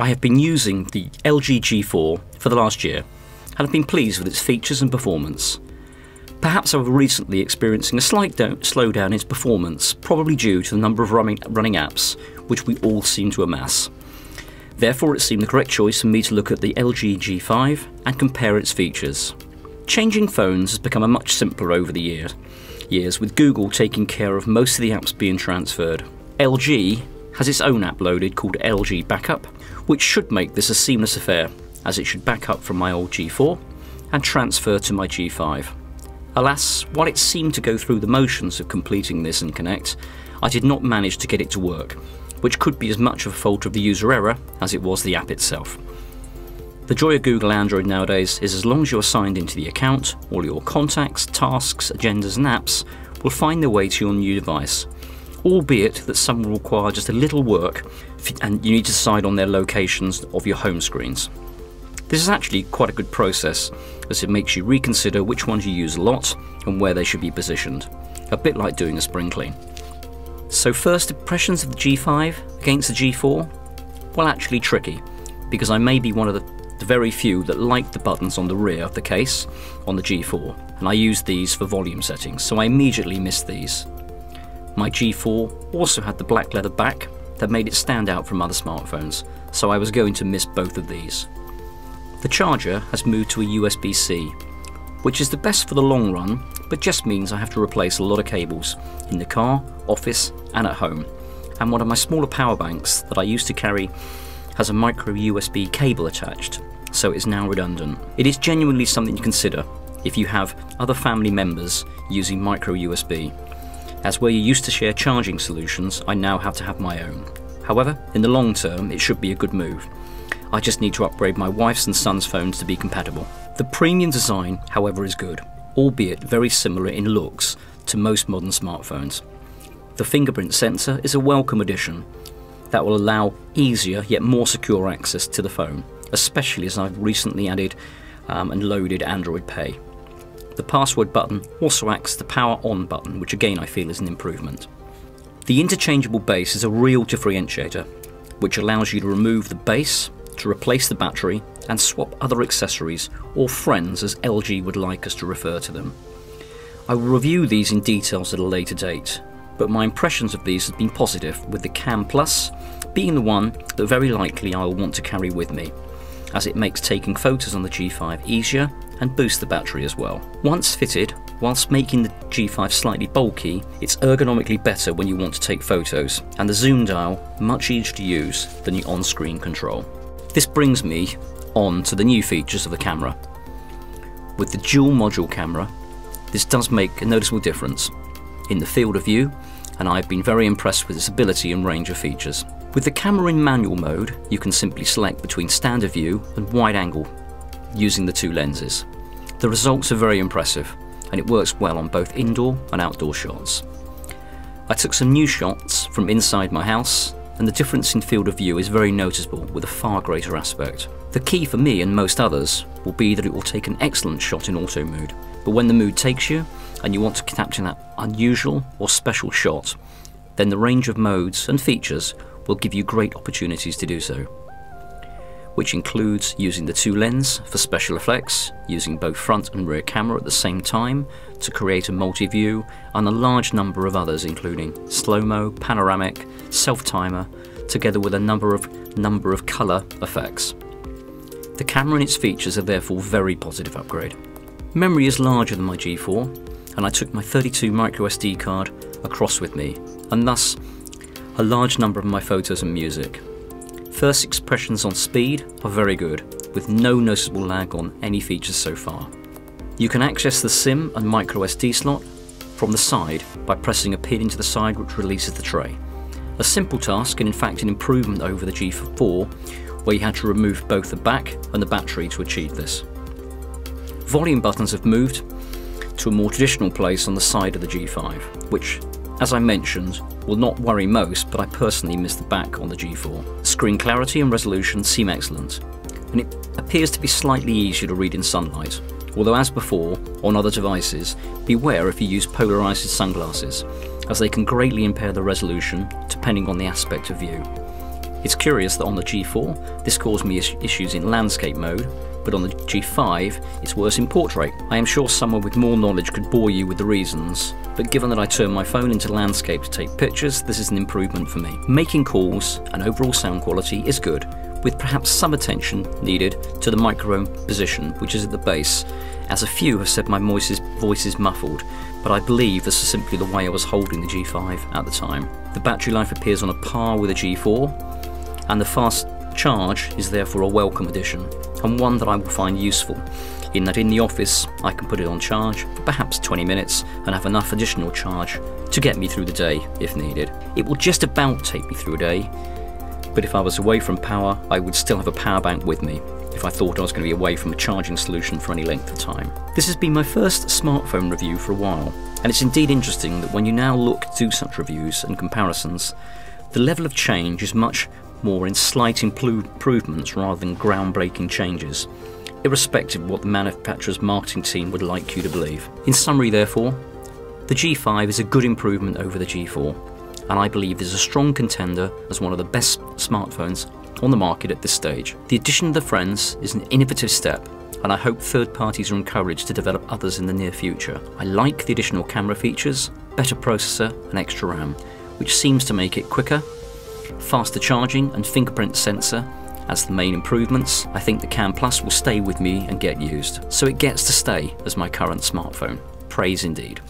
I have been using the LG G4 for the last year and have been pleased with its features and performance. Perhaps I was recently experiencing a slight slowdown in its performance, probably due to the number of running apps which we all seem to amass. Therefore, it seemed the correct choice for me to look at the LG G5 and compare its features. Changing phones has become much simpler over the years, with Google taking care of most of the apps being transferred. LG has its own app loaded called LG Backup, which should make this a seamless affair, as it should back up from my old G4 and transfer to my G5. Alas, while it seemed to go through the motions of completing this and connect, I did not manage to get it to work, which could be as much of a fault of the user error as it was the app itself. The joy of Google Android nowadays is as long as you're signed into the account, all your contacts, tasks, agendas and apps will find their way to your new device, albeit that some will require just a little work and you need to decide on their locations of your home screens. This is actually quite a good process, as it makes you reconsider which ones you use a lot and where they should be positioned, a bit like doing a spring clean. So first impressions of the G5 against the G4? Well, actually tricky, because I may be one of the very few that like the buttons on the rear of the case on the G4, and I use these for volume settings, so I immediately missed these. My G4 also had the black leather back that made it stand out from other smartphones, so I was going to miss both of these. The charger has moved to a USB-C, which is the best for the long run, but just means I have to replace a lot of cables in the car, office and at home. And one of my smaller power banks that I used to carry has a micro USB cable attached, so it is now redundant. It is genuinely something to consider if you have other family members using micro USB, as where you used to share charging solutions, I now have to have my own. However, in the long term, it should be a good move. I just need to upgrade my wife's and son's phones to be compatible. The premium design, however, is good, albeit very similar in looks to most modern smartphones. The fingerprint sensor is a welcome addition that will allow easier yet more secure access to the phone, especially as I've recently added and loaded Android Pay. The password button also acts as the power on button, which again I feel is an improvement. The interchangeable base is a real differentiator, which allows you to remove the base, to replace the battery and swap other accessories, or friends as LG would like us to refer to them. I will review these in details at a later date, but my impressions of these have been positive, with the Cam Plus being the one that very likely I will want to carry with me, as it makes taking photos on the G5 easier and boosts the battery as well. Once fitted, whilst making the G5 slightly bulky, it's ergonomically better when you want to take photos, and the zoom dial much easier to use than the on-screen control. This brings me on to the new features of the camera. With the dual module camera, this does make a noticeable difference in the field of view, and I've been very impressed with its ability and range of features. With the camera in manual mode, you can simply select between standard view and wide angle using the two lenses. The results are very impressive, and it works well on both indoor and outdoor shots. I took some new shots from inside my house, and the difference in field of view is very noticeable with a far greater aspect. The key for me and most others will be that it will take an excellent shot in auto mood, but when the mood takes you and you want to capture that unusual or special shot, then the range of modes and features will give you great opportunities to do so, which includes using the two lens for special effects, using both front and rear camera at the same time to create a multi-view, and a large number of others including slow-mo, panoramic, self-timer, together with a number of colour effects. The camera and its features are therefore a very positive upgrade. Memory is larger than my G4, and I took my 32 microSD card across with me, and thus a large number of my photos and music. First impressions on speed are very good, with no noticeable lag on any features so far. You can access the SIM and microSD slot from the side by pressing a pin into the side, which releases the tray. A simple task, and in fact an improvement over the G4, where you had to remove both the back and the battery to achieve this. Volume buttons have moved to a more traditional place on the side of the G5, which, as I mentioned, will not worry most, but I personally miss the back on the G4. Screen clarity and resolution seem excellent, and it appears to be slightly easier to read in sunlight, although as before, on other devices, beware if you use polarized sunglasses, as they can greatly impair the resolution depending on the aspect of view. It's curious that on the G4 this caused me issues in landscape mode, but on the G5 it's worse in portrait. I am sure someone with more knowledge could bore you with the reasons, but given that I turn my phone into landscape to take pictures, this is an improvement for me. Making calls and overall sound quality is good, with perhaps some attention needed to the microphone position, which is at the base, as a few have said my voice is muffled, but I believe this is simply the way I was holding the G5 at the time. The battery life appears on a par with the G4, and the fast charge is therefore a welcome addition, and one that I will find useful, in that in the office I can put it on charge for perhaps 20 minutes and have enough additional charge to get me through the day if needed. It will just about take me through a day, but if I was away from power, I would still have a power bank with me if I thought I was going to be away from a charging solution for any length of time. This has been my first smartphone review for a while, and it's indeed interesting that when you now look to do such reviews and comparisons, the level of change is much more in slight improvements rather than groundbreaking changes, irrespective of what the manufacturer's marketing team would like you to believe. In summary, therefore, the G5 is a good improvement over the G4, and I believe is a strong contender as one of the best smartphones on the market at this stage. The addition of the Friends is an innovative step, and I hope third parties are encouraged to develop others in the near future. I like the additional camera features, better processor and extra RAM, which seems to make it quicker, faster charging and fingerprint sensor as the main improvements. I think the Cam Plus will stay with me and get used, so it gets to stay as my current smartphone. Praise indeed.